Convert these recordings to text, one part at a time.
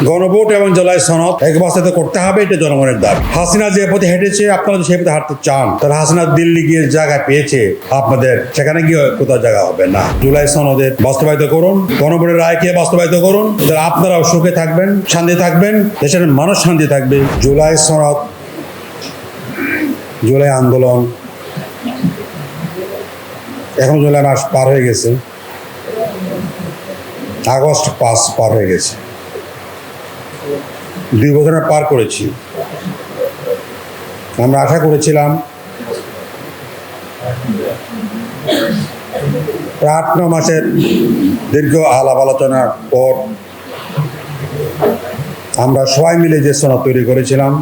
গণভোট এবং জুলাই সনদ এক বাস্তবায়িত করতে হবে, এটা জনগণের দাবি। হাসিনা যে পথে হেঁটেছে আপনারা যদি সেই পথে হাঁটতে চান, তাহলে হাসিনা দিল্লি গিয়ে জায়গা পেয়েছে, আপনাদের সেখানে গিয়ে কোথাও জায়গা হবে না। জুলাই সনদের বাস্তবায়িত করুন, গণভোটের রায়কে বাস্তবায়িত করুন, তাহলে আপনারাও সুখে থাকবেন, শান্তি থাকবেন, দেশের মানুষ শান্তি থাকবে। জুলাই সনদ, জুলাই আন্দোলন, এখন জুলাই মাস পার হয়ে গেছে, আগস্ট 5 পার হয়ে গেছে, 2 বছর পার করেছি। আমরা আশা করেছিলাম 8-9 মাসের দীর্ঘ আলাপ আলোচনার পর আমরা সবাই মিলে যে সনদ তৈরি করেছিলাম,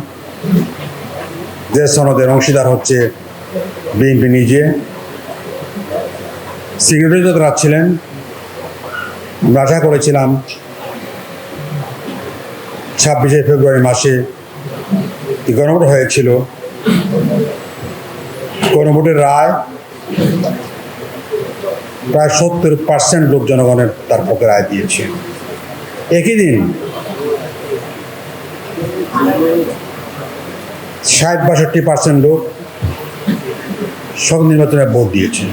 যে সনদের অংশীদার হচ্ছে বিএনপি নিজে, সিকিউরিটি যারা ছিলেন, আমরা আশা করেছিলাম 26শে ফেব্রুয়ারি মাসে গণভোট হয়েছিল, গণভোটের রায় প্রায় 70% লোক জনগণের তার পক্ষে রায় দিয়েছে। একই দিন 60-62% লোক সব নির্বাচনে ভোট দিয়েছে।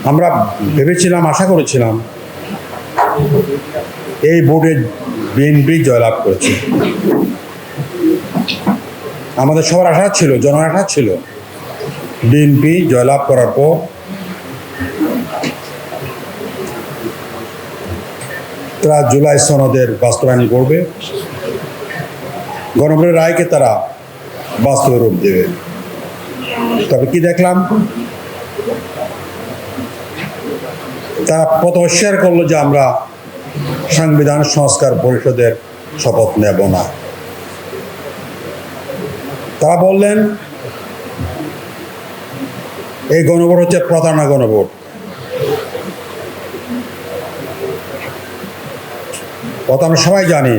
আমরা ভেবেছিলাম, আশা করেছিলাম এই ভোটে বিএনপি জয়লাভ করেছে। আমাদের সবার আশা ছিল, জনগণের আশা ছিল বিএনপি জয়লাভ করার পর তারা জুলাই সনদের বাস্তবায়ন করবে, গণভোটের রায়কে তারা বাস্তবে রূপ দেবে। তবে কি দেখলাম, তারা প্রথম অস্বীকার করলো যে আমরা সংবিধান সংস্কার পরিষদের শপথ নেব না। তারা বললেন এই গণভোট হচ্ছে প্রতারণা গণভোট। কথা আমরা সবাই জানি,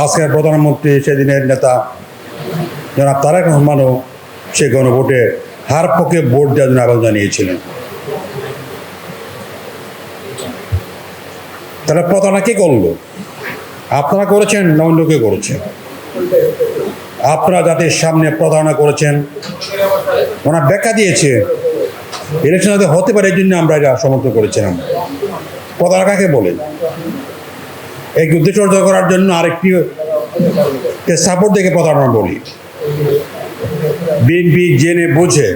আজকের প্রধানমন্ত্রী, সেদিনের নেতা জনাব তারেক রহমানও সেই গণভোটে হার পক্ষে ভোট দেওয়ার জন্য আবেদন জানিয়েছিলেন। তারা প্রতারণা কে করলো? আপনারা করেছেন না অন্য কেউ করেছেন? আপনারা জাতির সামনে প্রতারণা করেছেন, ওনার ব্যাখ্যা দিয়েছে ইলেকশন যাতে হতে পারে, এই জন্য আমরা এটা সমর্থন করেছিলাম। প্রতারণা কাকে বলে? এক উদ্দেশ্য অর্জন করার জন্য আরেকটি সাপোর্ট দেখে প্রতারণা বলি। বিএনপি জেনে বুঝে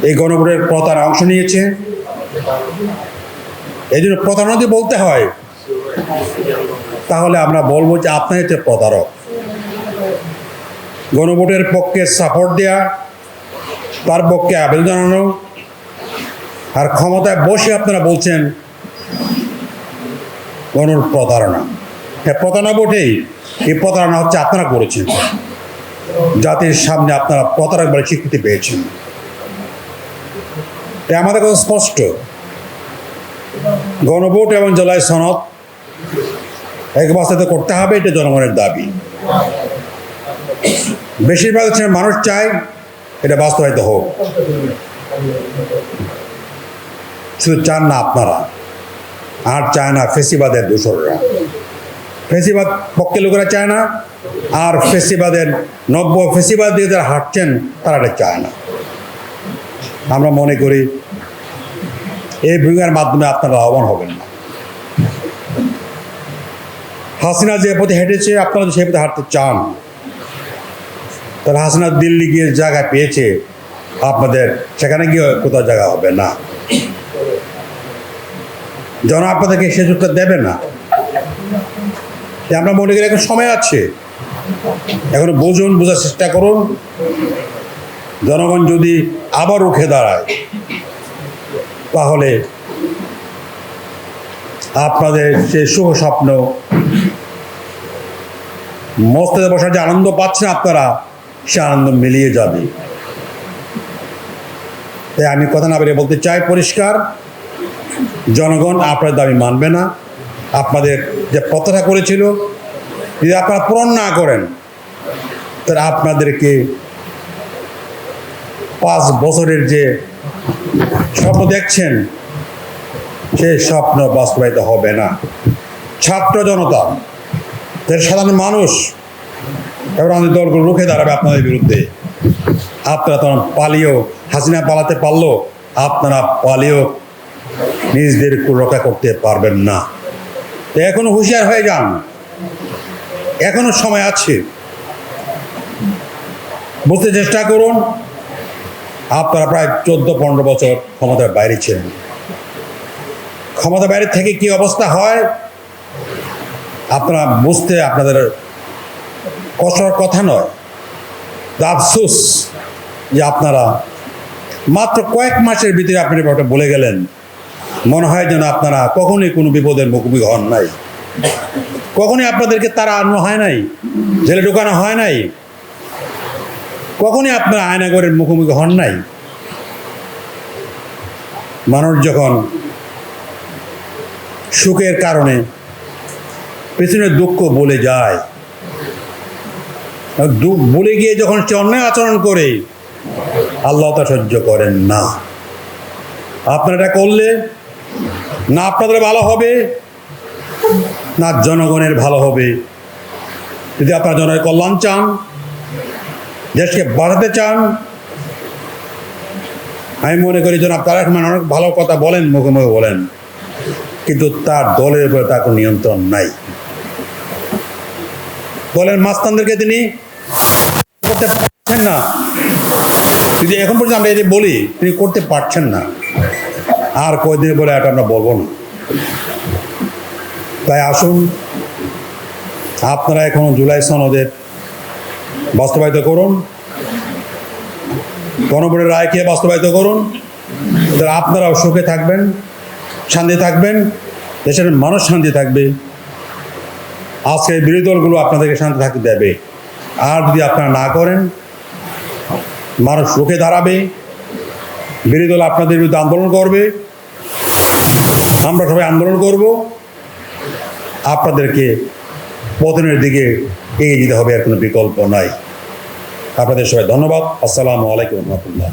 এই গণভোটের প্রতারণা অংশ নিয়েছে, এই জন্য প্রতারণা যদি বলতে হয় তাহলে আমরা বলবো যে আপনার হচ্ছে প্রতারক। গণভোটের পক্ষে সাপোর্ট দেয়া, তার পক্ষে আবেদন জানানো, আর ক্ষমতায় বসে আপনারা বলছেন প্রতারণা। হ্যাঁ, প্রতারণা বটেই। এই প্রতারণা হচ্ছে আপনারা করেছেন, জাতির সামনে আপনারা প্রতারক বলে স্বীকৃতি পেয়েছেন। তাই আমাদের কথা স্পষ্ট, গণভোট এবং জুলাই সনদ এক বাস্তবায়িত করতে হবে, এটা জনগণের দাবি। বেশিরভাগ মানুষ চায় এটা বাস্তবায়িত হোক, শুধু চান না আপনারা, আর চায় না ফেসিবাদের দোসররা। ফেসিবাদ পক্ষে লোকেরা চায় না, আর ফেসিবাদের নব্য ফেসিবাদ দিয়ে যারা হাঁটছেন তারা এটা চায় না। আমরা মনে করি এই ভূমিকার মাধ্যমে আপনারা লাভবান হবেন না। হাসিনা যে পথে হেঁটেছে আপনারা যদি সেই পথে হাঁটতে চান, তাহলে হাসিনা দিল্লি গিয়ে জায়গা পেয়েছে, আপনাদের সেখানে গিয়ে কোথাও জায়গা হবে না। জন আপনাদেরকে সে সুযোগটা দেবে না। আমরা মনে করি এখন সময় আছে, এখন বুঝুন, বোঝার চেষ্টা করুন। জনগণ যদি আবার রুখে দাঁড়ায় তাহলে আপনাদের সে শুভ স্বপ্ন, মস্তিষ্কে বসার যে আনন্দ পাচ্ছেন আপনারা, সে আনন্দ মিলিয়ে যাবে। তাই আমি কথা না বেরিয়ে বলতে চাই পরিষ্কার, জনগণ আপনার দাবি মানবে না। আপনাদের যে প্রত্যাশা করেছিল যদি আপনারা পূরণ না করেন, তাহলে আপনাদেরকে 5 বছরের যে স্বপ্ন দেখছেন, সে স্বপ্ন বাস্তবায়িত হবে না। ছাত্র জনতা, সাধারণ মানুষ এবার আমাদের দলগুলো রুখে দাঁড়াবে আপনাদের বিরুদ্ধে। আপনারা তখন পালিয়েও, হাসিনা পালাতে পারলো, আপনারা পালিয়েও নিজেদের রক্ষা করতে পারবেন না। তো এখনো হুঁশিয়ার হয়ে যান, এখনো সময় আছে, বুঝতে চেষ্টা করুন। আপনারা প্রায় 14-15 বছর ক্ষমতার বাইরে ছিলেন। ক্ষমতা বাইরে থেকে কি অবস্থা হয় আপনারা বুঝতে আপনাদের কষ্টের কথা নয়। আফসোস যে আপনারা মাত্র কয়েক মাসের ভিতরে আপনি ব্যাপারটা বলে গেলেন। মনে হয় যেন আপনারা কখনোই কোনো বিপদের মুখোমুখি হন নাই, কখনোই আপনাদেরকে তারা আনানো হয় নাই, জেলে ঢোকানো হয় নাই, কখনই আপনারা আয়নাগরের মুখোমুখি হন নাই। মানুষ যখন সুখের কারণে পেছনের দুঃখ বলে যায়, বলে গিয়ে যখন সে অন্যায় আচরণ করে, আল্লাহ তা সহ্য করেন না। আপনারা এটা করলে না আপনাদের ভালো হবে, না জনগণের ভালো হবে। যদি আপনারা জনগণের কল্যাণ চান, দেশকে বাড়াতে চান, আমি মনে করি যেন আপনারা অনেক ভালো কথা বলেন, মুখে মুখে বলেন, কিন্তু তার দলের উপরে তার কোনো নিয়ন্ত্রণ নাই। দলের মাস্তানদেরকে তিনি করতে পারছেন না। যদি এখন পর্যন্ত আমরা এটি বলি, তিনি করতে পারছেন না। আর কয়দিন বলে এটা আমরা বলবো না। তাই আসুন, আপনারা এখন জুলাই সনদের বাস্তবায়িত করুন, গণভোটের রায়কে বাস্তবায়িত করুন। আপনারাও সুখে থাকবেন, শান্তি থাকবেন, দেশের মানুষ শান্তি থাকবে। আজকে বিরোধী দলগুলো আপনাদেরকে শান্তি থাকতে দেবে। আর যদি আপনারা না করেন, মানুষ রুখে দাঁড়াবে, বিরোধী দল আপনাদের বিরুদ্ধে আন্দোলন করবে, আমরা সবাই আন্দোলন করব। আপনাদেরকে পতনের দিকে এগিয়ে যেতে হবে, আর কোনো বিকল্প নাই। আপনাদের সবাই ধন্যবাদ। আসসালামু আলাইকুম রহমতুল্লাহ।